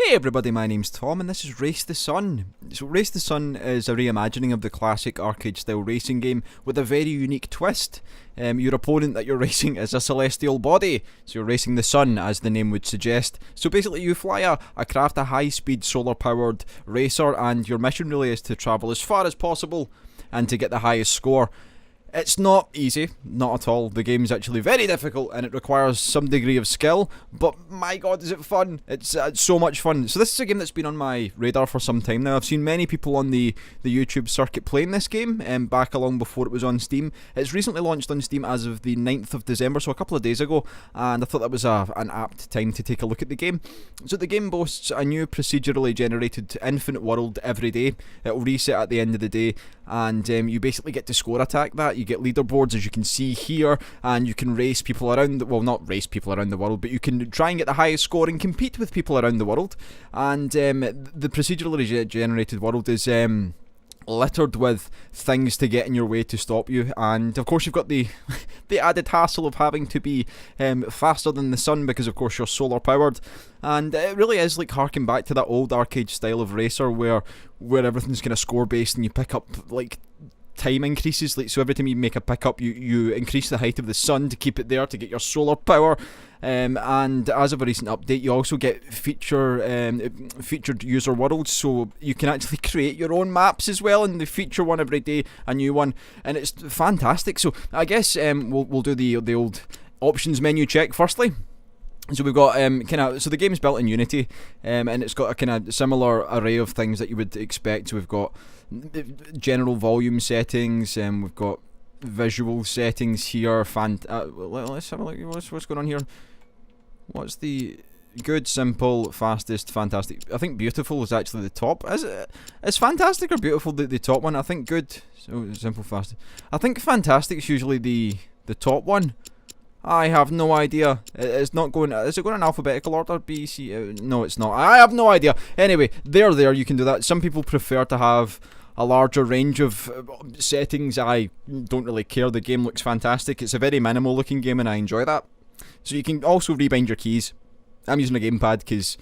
Hey everybody, my name's Tom and this is Race the Sun. So Race the Sun is a reimagining of the classic arcade style racing game with a very unique twist. Your opponent that you're racing is a celestial body, so you're racing the sun as the name would suggest. So basically you fly a craft, a high speed solar powered racer, and your mission really is to travel as far as possible and to get the highest score. It's not easy, not at all. The game's actually very difficult and it requires some degree of skill, but my god is it fun. It's so much fun. So this is a game that's been on my radar for some time now. I've seen many people on the YouTube circuit playing this game back along before it was on Steam. It's recently launched on Steam as of the 9th of December, so a couple of days ago, and I thought that was an apt time to take a look at the game. So the game boasts a new procedurally generated infinite world every day. It'll reset at the end of the day, and you basically get to score attack that. You get leaderboards, as you can see here, and you can race people around, well, not race people around the world, but you can try and get the highest score and compete with people around the world. And the procedurally generated world is littered with things to get in your way to stop you, and of course you've got the the added hassle of having to be faster than the sun, because of course you're solar powered. And it really is like harking back to that old arcade style of racer where everything's kind of score based, and you pick up like time increases, like so every time you make a pickup you increase the height of the sun to keep it there to get your solar power. And as of a recent update, you also get featured user worlds, so you can actually create your own maps as well, and they feature one every day, a new one, and it's fantastic. So I guess we'll do the old options menu check firstly. So we've got so the game's built in Unity, and it's got a kind of similar array of things that you would expect. So we've got general volume settings, and we've got visual settings here. Let's have a look. What's going on here? What's the good, simple, fastest, fantastic? I think beautiful is actually the top. Is fantastic or beautiful the top one? I think good, so simple, fast. I think fantastic is usually the top one. I have no idea. It's not going. Is it going in alphabetical order? B, C? No, it's not. I have no idea. Anyway, there. You can do that. Some people prefer to have a larger range of settings. I don't really care. The game looks fantastic. It's a very minimal looking game, and I enjoy that. So you can also rebind your keys. I'm using a gamepad because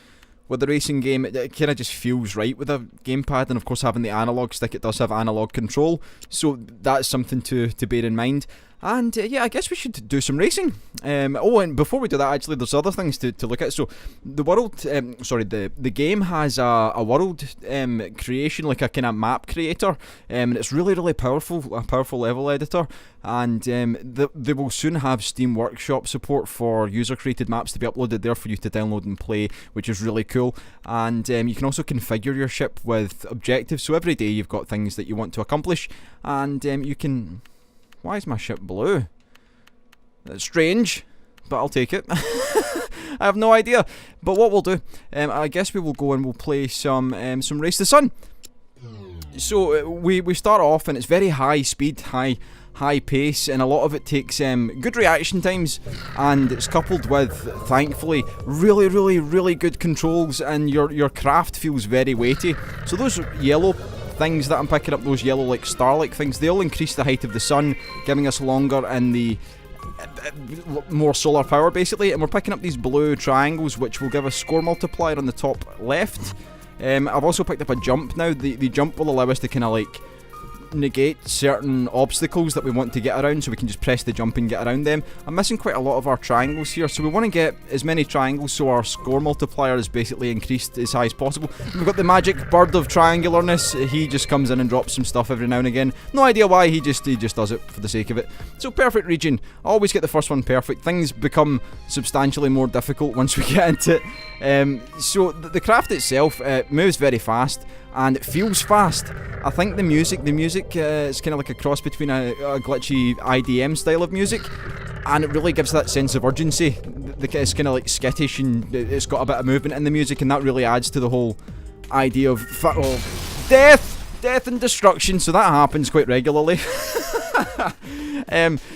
with the racing game, it kind of just feels right with a gamepad, and of course having the analog stick, it does have analog control. So that's something to bear in mind. And yeah, I guess we should do some racing. Oh, and before we do that, actually, there's other things to look at. So the world, the game has a world creation, like a kind of map creator, and it's really powerful, a powerful level editor. And they will soon have Steam Workshop support for user-created maps to be uploaded there for you to download and play, which is really cool. And you can also configure your ship with objectives. So every day you've got things that you want to accomplish, and you can. Why is my ship blue? That's strange, but I'll take it. I have no idea. But what we'll do, I guess we will go and we'll play some Race the Sun. So we start off, and it's very high speed, high pace, and a lot of it takes good reaction times, and it's coupled with, thankfully, really good controls, and your craft feels very weighty. So those yellow things that I'm picking up, those yellow like star-like things, they'll increase the height of the sun, giving us longer and the more solar power basically. And we're picking up these blue triangles, which will give us score multiplier on the top left. I've also picked up a jump now. The jump will allow us to kind of like negate certain obstacles that we want to get around, so we can just press the jump and get around them. I'm missing quite a lot of our triangles here, so we want to get as many triangles so our score multiplier is basically increased as high as possible. We've got the magic bird of triangularness. He just comes in and drops some stuff every now and again. No idea why, he just does it for the sake of it. So perfect region. Always get the first one perfect. Things become substantially more difficult once we get into it. So the craft itself moves very fast, and it feels fast. I think the music is kind of like a cross between a glitchy IDM style of music, and it really gives that sense of urgency. It's kind of like skittish, and it's got a bit of movement in the music, and that really adds to the whole idea of death and destruction. So that happens quite regularly.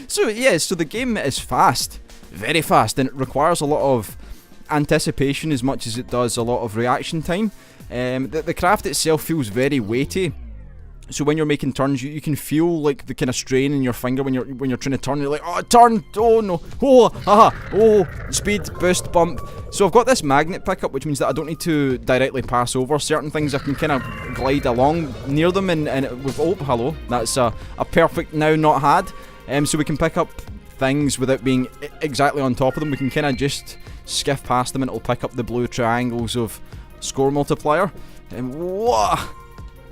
So the game is fast, very fast, and it requires a lot of anticipation as much as it does a lot of reaction time. The craft itself feels very weighty, So when you're making turns, you can feel like the kind of strain in your finger when you're trying to turn. You're like, oh, turn! Oh no! Oh, haha! Oh, speed boost bump. So I've got this magnet pickup, which means that I don't need to directly pass over certain things. I can kind of glide along near them, and with hello, that's a perfect now not had. So we can pick up things without being exactly on top of them. We can kind of just skiff past them, and it'll pick up the blue triangles of score multiplier. And whoa!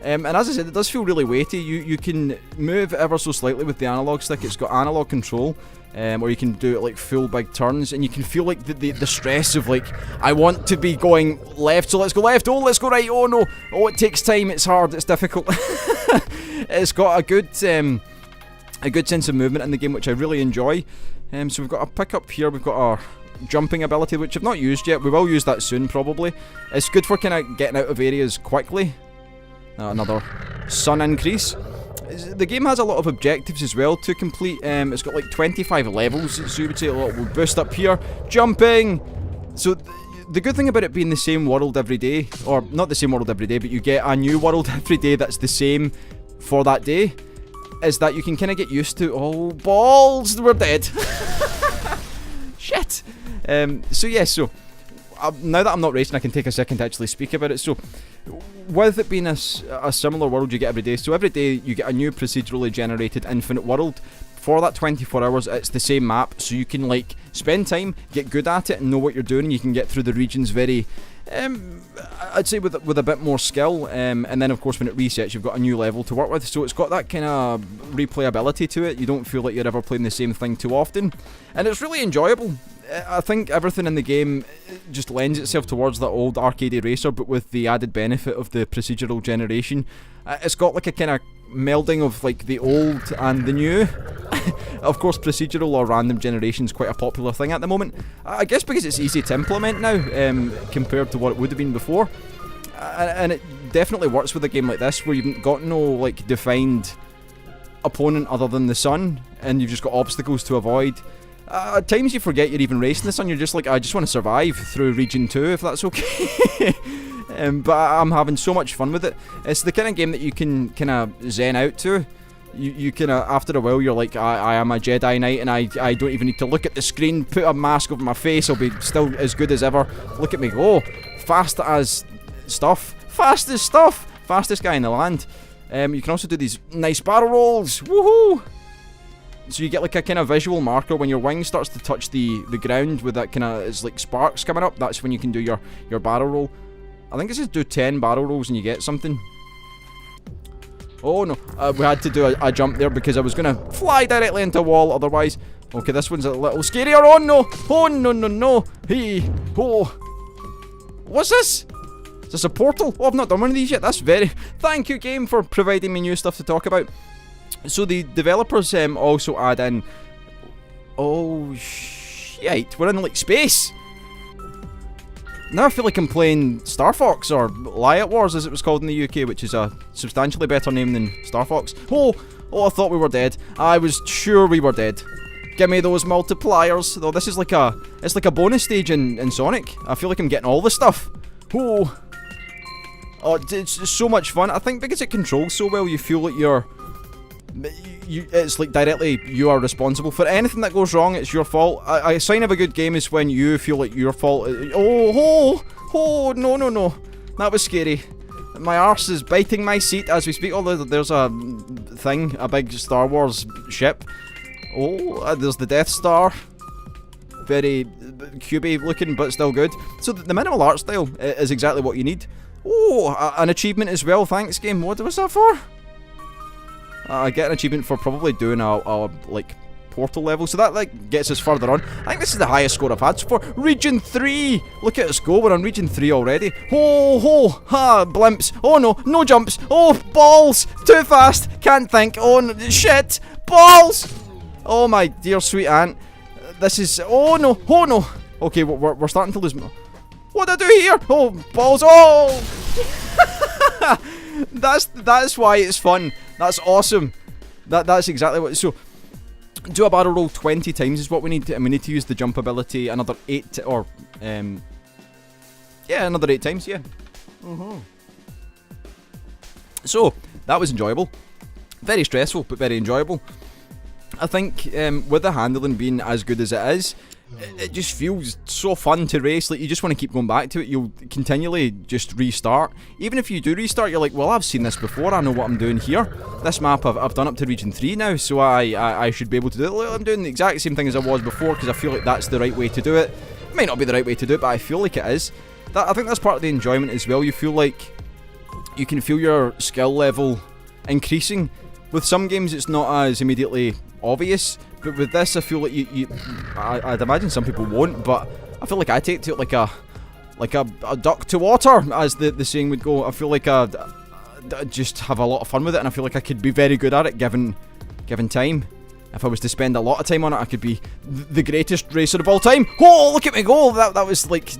And as I said, it does feel really weighty. You can move ever so slightly with the analog stick. It's got analog control, or you can do it like full big turns, and you can feel like the stress of like, I want to be going left, so let's go left. Oh, let's go right. Oh no. Oh, it takes time. It's hard. It's difficult. It's got a good sense of movement in the game, which I really enjoy. So we've got a pickup here. We've got our jumping ability, which I've not used yet. We will use that soon, probably. It's good for kind of getting out of areas quickly. Another sun increase. The game has a lot of objectives as well to complete. It's got like 25 levels, so you would say a lot will boost up here. Jumping! So the good thing about it being the same world every day, or not the same world every day, but you get a new world every day that's the same for that day, is that you can kind of get used to. Oh, balls! We're dead! Shit! So yeah, now that I'm not racing, I can take a second to actually speak about it. So, with it being a similar world you get every day, so every day you get a new procedurally generated infinite world. For that 24 hours, it's the same map, so you can like spend time, get good at it, and know what you're doing, and you can get through the regions very, I'd say with a bit more skill, and then of course when it resets, you've got a new level to work with, so it's got that kind of replayability to it. You don't feel like you're ever playing the same thing too often, and it's really enjoyable. I think everything in the game just lends itself towards that old arcade racer, but with the added benefit of the procedural generation. It's got like a kind of melding of like the old and the new. Of course, procedural or random generation is quite a popular thing at the moment. I guess because it's easy to implement now, compared to what it would have been before. And it definitely works with a game like this, where you've got no like defined opponent other than the sun, and you've just got obstacles to avoid. At times you forget you're even racing the sun. You're just like, I just want to survive through region 2, if that's okay. But I'm having so much fun with it. It's the kind of game that you can kind of zen out to. You kind of, after a while, you're like, I am a Jedi Knight, and I don't even need to look at the screen, put a mask over my face, I'll be still as good as ever. Look at me go. Fast as stuff. Fast as stuff. Fastest guy in the land. You can also do these nice barrel rolls. Woohoo! So you get like a kind of visual marker when your wing starts to touch the ground with that kind of, it's like sparks coming up. That's when you can do your barrel roll. I think it says do 10 barrel rolls and you get something. Oh no, we had to do a jump there because I was going to fly directly into a wall otherwise. Okay, this one's a little scarier. Oh no, oh no, no, no. Hey, oh. What's this? Is this a portal? Oh, I've not done one of these yet. That's very... Thank you, game, for providing me new stuff to talk about. So the developers also add in... Oh, shit. We're in, like, space. Now I feel like I'm playing Star Fox, or Riot Wars as it was called in the UK, which is a substantially better name than Star Fox. Oh, I thought we were dead. I was sure we were dead. Give me those multipliers. Though this is like it's like a bonus stage in Sonic. I feel like I'm getting all the stuff. Oh, it's so much fun. I think because it controls so well, you feel like it's like directly you are responsible for anything that goes wrong. It's your fault. A sign of a good game is when you feel like your fault. Oh, no. That was scary. My arse is biting my seat as we speak. Oh, there's a thing, a big Star Wars ship. Oh, there's the Death Star. Very cubey looking, but still good. So the minimal art style is exactly what you need. Oh, an achievement as well. Thanks, game. What was that for? I get an achievement for probably doing a like portal level, so that like gets us further on. I think this is the highest score I've had so far. Region 3. Look at us go. We're on region 3 already. Ha, blimps. Oh no jumps. Oh, balls. Too fast. Can't think. Oh no, shit. Balls. Oh my dear sweet aunt. This is... Oh no. Okay, we're starting to lose... What do I do here? Oh, balls. Oh! That's why it's fun. That's awesome. That's exactly what... So, do a barrel roll 20 times is what we need to... And we need to use the jump ability another 8... Yeah, another 8 times, yeah. So, that was enjoyable. Very stressful, but very enjoyable. I think with the handling being as good as it is, it just feels so fun to race. Like, you just want to keep going back to it. You'll continually just restart. Even if you do restart, you're like, well, I've seen this before. I know what I'm doing here. This map I've done up to region 3 now, so I should be able to do it. I'm doing the exact same thing as I was before, because I feel like that's the right way to do it. It might not be the right way to do it, but I feel like it is. I think that's part of the enjoyment as well. You feel like you can feel your skill level increasing. With some games, it's not as immediately obvious, but with this, I feel like I'd imagine some people won't, but I feel like I take to it like a duck to water, as the saying would go. I feel like I just have a lot of fun with it, and I feel like I could be very good at it given time. If I was to spend a lot of time on it, I could be the greatest racer of all time. Oh, look at me go! That was like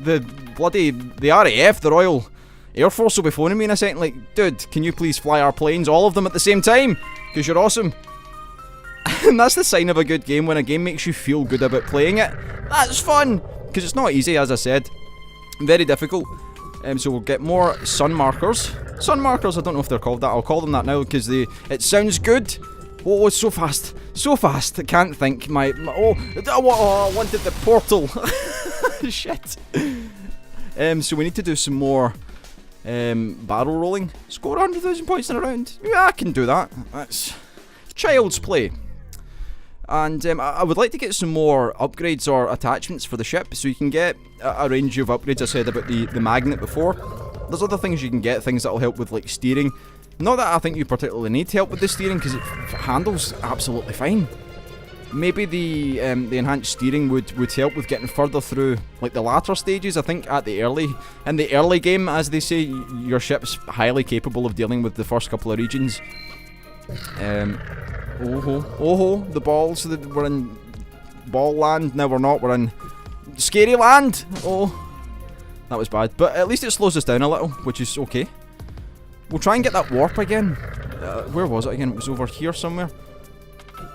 the RAF, the Royal Air Force, will be phoning me in a second like, dude, can you please fly our planes, all of them at the same time? Because you're awesome. And that's the sign of a good game, when a game makes you feel good about playing it. That's fun! Because it's not easy, as I said. Very difficult. So we'll get more sun markers. Sun markers, I don't know if they're called that. I'll call them that now because it sounds good. Oh, it's so fast. So fast. I can't think. I wanted the portal. Shit. So we need to do some more barrel rolling. Score 100,000 points in a round. Yeah, I can do that. That's child's play. And I would like to get some more upgrades or attachments for the ship, so you can get a range of upgrades. I said about the magnet before. There's other things you can get, things that will help with like steering. Not that I think you particularly need help with the steering, because it handles absolutely fine. Maybe the enhanced steering would help with getting further through like the latter stages. I think in the early game, as they say, your ship's highly capable of dealing with the first couple of regions. The balls. We're in ball land. No, we're not. We're in scary land. Oh, that was bad. But at least it slows us down a little, which is okay. We'll try and get that warp again. Where was it again? It was over here somewhere.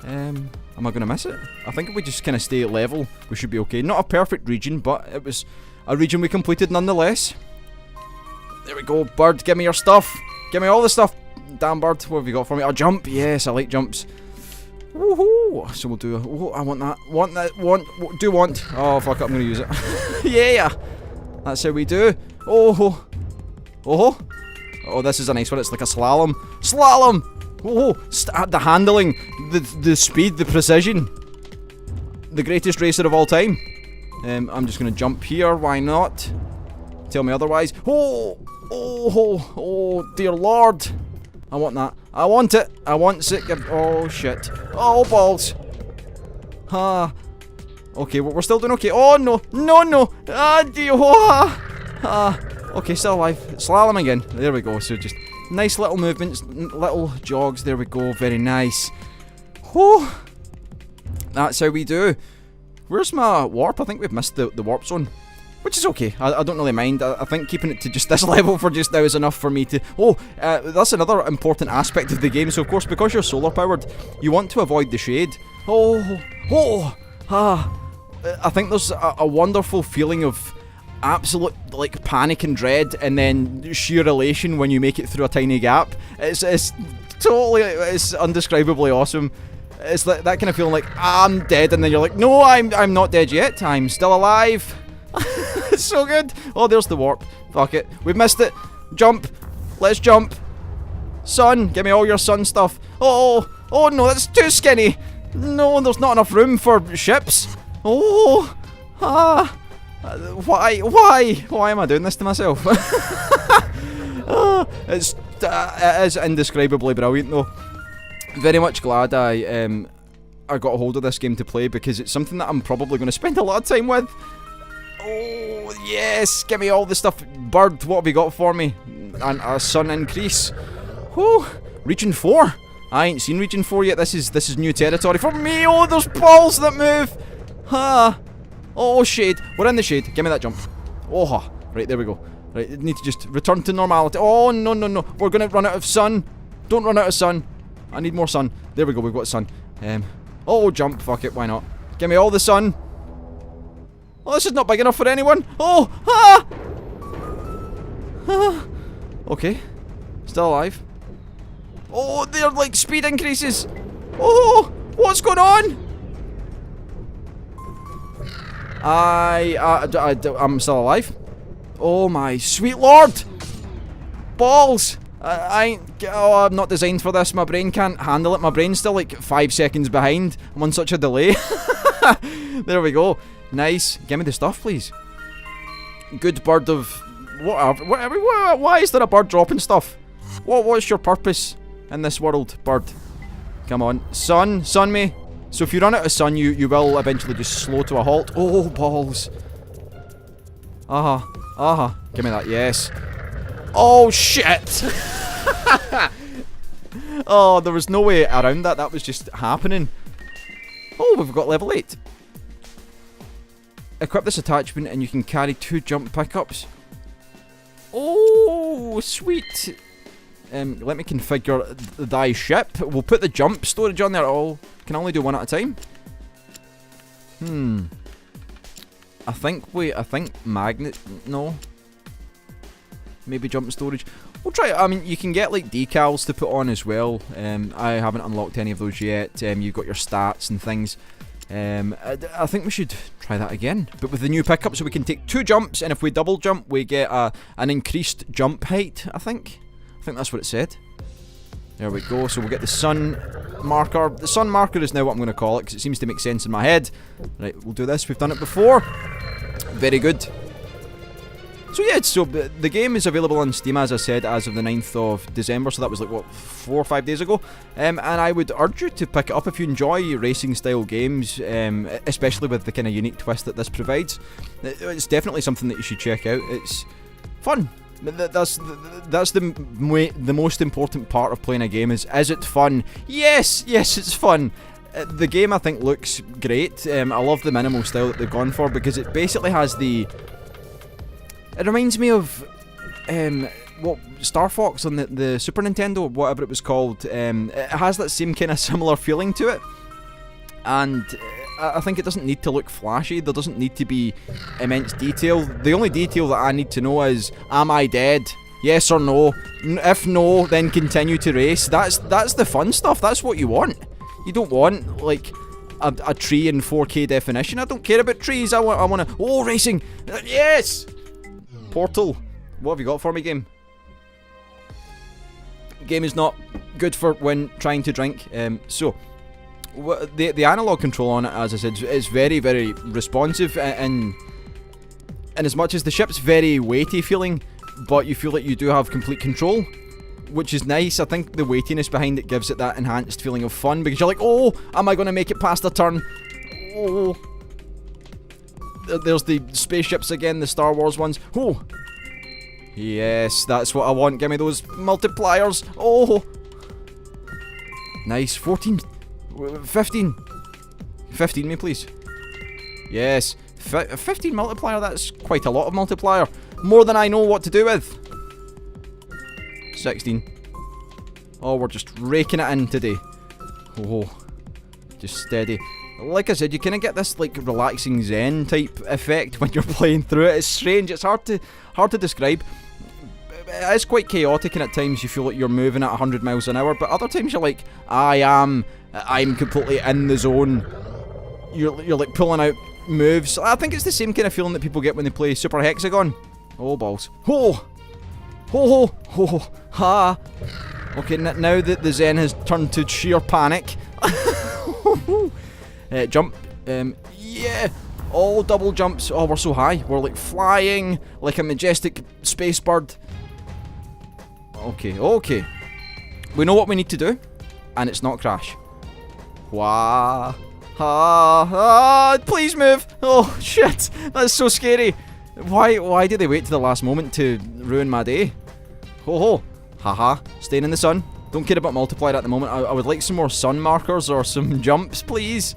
Am I going to miss it? I think if we just kind of stay level, we should be okay. Not a perfect region, but it was a region we completed nonetheless. There we go. Bird, give me your stuff. Give me all the stuff. Damn bird, what have you got for me? A jump. Yes, I like jumps. Woohoo! So we'll do I want that. Want. Oh, fuck it, I'm going to use it. Yeah! That's how we do. Oh, this is a nice one. It's like a slalom. Slalom! Oh, the handling, the speed, the precision. The greatest racer of all time. I'm just going to jump here. Why not? Tell me otherwise. Oh, dear Lord. I want that. I want it. I want it. Oh, shit. Oh, balls. Okay, we're still doing okay. Oh, no. No. Dear. Okay, still alive. Slalom again. There we go. So just nice little movements, little jogs. There we go. Very nice. Whew. That's how we do. Where's my warp? I think we've missed the warp zone. Which is okay, I don't really mind. I think keeping it to just this level for just now is enough for me to... that's another important aspect of the game. So of course, because you're solar powered, you want to avoid the shade. I think there's a wonderful feeling of absolute like panic and dread, and then sheer elation when you make it through a tiny gap. It's undescribably awesome. It's like that kind of feeling like, I'm dead, and then you're like, no, I'm not dead yet, I'm still alive. It's so good. Oh, there's the warp. Fuck it. We've missed it. Jump. Let's jump. Sun. Give me all your sun stuff. Oh no, that's too skinny. No, there's not enough room for ships. Why am I doing this to myself? It is indescribably brilliant though. Very much glad I got a hold of this game to play, because it's something that I'm probably going to spend a lot of time with. Oh, yes! Give me all the stuff. Bird, what have you got for me? And a sun increase. Whew! Region 4. I ain't seen Region 4 yet. This is new territory for me. Oh, there's balls that move. Oh, shade. We're in the shade. Give me that jump. Oh, right, there we go. Right, need to just return to normality. Oh, no. We're going to run out of sun. Don't run out of sun. I need more sun. There we go, we've got sun. Oh, jump. Fuck it, why not? Give me all the sun. Oh, this is not big enough for anyone. Okay. Still alive. Oh, they're like speed increases. Oh, what's going on? I'm still alive. Oh my sweet lord. Balls. I'm not designed for this. My brain can't handle it. My brain's still like 5 seconds behind. I'm on such a delay. There we go. Nice. Give me the stuff, please. Good bird of... whatever. Why is there a bird dropping stuff? What's your purpose in this world, bird? Come on. Sun me. So if you run out of sun, you will eventually just slow to a halt. Oh, balls. Give me that. Yes. Oh, shit. Oh, there was no way around that. That was just happening. Oh, we've got level 8. Equip this attachment and you can carry 2 jump pickups. Oh, sweet. Let me configure thy ship. We'll put the jump storage on there. Oh, can only do one at a time. I think magnet. No. Maybe jump storage. We'll try it. I mean, you can get like decals to put on as well. I haven't unlocked any of those yet. You've got your stats and things. I think we should try that again, but with the new pickup, so we can take 2 jumps, and if we double jump, we get an increased jump height. I think that's what it said. There we go. So we'll get the sun marker. The sun marker is now what I'm going to call it because it seems to make sense in my head. Right, we'll do this. We've done it before. Very good. So yeah, so the game is available on Steam, as I said, as of the 9th of December, so that was like, what, 4 or 5 days ago? And I would urge you to pick it up if you enjoy racing-style games, especially with the kind of unique twist that this provides. It's definitely something that you should check out. It's fun. That's the most important part of playing a game is it fun? Yes, it's fun. The game, I think, looks great. I love the minimal style that they've gone for because it basically has the... It reminds me of Star Fox on the Super Nintendo, whatever it was called. It has that same kind of similar feeling to it, and I think it doesn't need to look flashy. There doesn't need to be immense detail. The only detail that I need to know is, am I dead? Yes or no? If no, then continue to race. That's the fun stuff. That's what you want. You don't want like a tree in 4K definition. I don't care about trees. I want to. Oh, racing! Yes. Portal. What have you got for me, game? Game is not good for when trying to drink. So the analog control on it, as I said, is very, very responsive, and as much as the ship's very weighty feeling, but you feel like you do have complete control, which is nice. I think the weightiness behind it gives it that enhanced feeling of fun because you're like, oh, am I going to make it past the turn? Oh. There's the spaceships again, the Star Wars ones. Oh! Yes, that's what I want. Give me those multipliers. Oh! Nice. 14. 15. 15 me, please. Yes. 15 multiplier, that's quite a lot of multiplier. More than I know what to do with. 16. Oh, we're just raking it in today. Oh. Just steady. Like I said, you kind of get this like relaxing zen type effect when you're playing through it. It's strange. It's hard to describe. It is quite chaotic, and at times you feel like you're moving at 100 miles an hour, but other times you're like, I'm completely in the zone. You're like pulling out moves. I think it's the same kind of feeling that people get when they play Super Hexagon. Oh balls. Ho! Ho ho ho ha! Okay, now that the zen has turned to sheer panic. Jump. Yeah. All double jumps. Oh, we're so high. We're like flying like a majestic space bird. Okay. We know what we need to do, and it's not crash. Wah. Ha. Please move. Oh, shit. That's so scary. Why did they wait to the last moment to ruin my day? Ho. Haha. Staying in the sun. Don't care about multiplier at the moment. I would like some more sun markers or some jumps, please.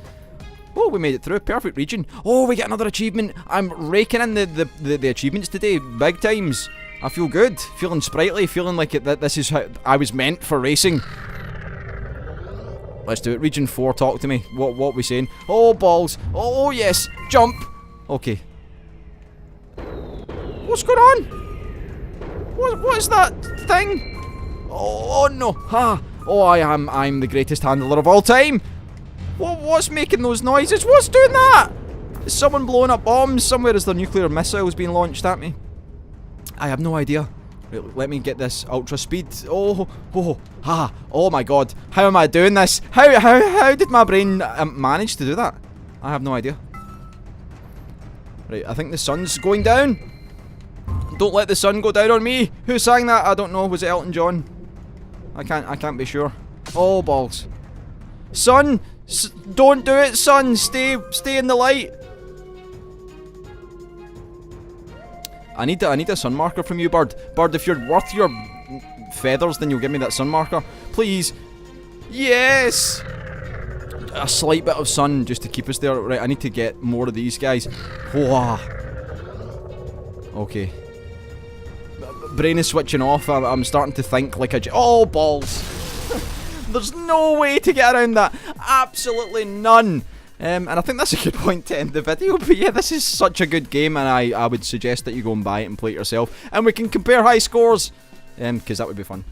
Oh, we made it through. Perfect region. Oh, we get another achievement. I'm raking in the achievements today. Big times. I feel good. Feeling sprightly. Feeling like this is how I was meant for racing. Let's do it. Region 4, talk to me. What we saying? Oh, balls. Oh, yes. Jump. Okay. What's going on? What is that thing? Oh no! Ha! Oh, I'm the greatest handler of all time! What's making those noises? What's doing that? Is someone blowing up bombs somewhere? Is there nuclear missiles being launched at me? I have no idea. Wait, let me get this ultra speed. Oh, ha! Oh my god! How am I doing this? How did my brain manage to do that? I have no idea. Right, I think the sun's going down. Don't let the sun go down on me. Who sang that? I don't know. Was it Elton John? I can't be sure. Oh balls! Sun, don't do it, sun. Stay in the light. I need a sun marker from you, bird. Bird, if you're worth your feathers, then you'll give me that sun marker, please. Yes. A slight bit of sun just to keep us there. Right, I need to get more of these guys. Whoa. Okay. Brain is switching off. I'm starting to think like a... Oh, balls. There's no way to get around that. Absolutely none. And I think that's a good point to end the video. But yeah, this is such a good game, and I would suggest that you go and buy it and play it yourself. And we can compare high scores. Because that would be fun.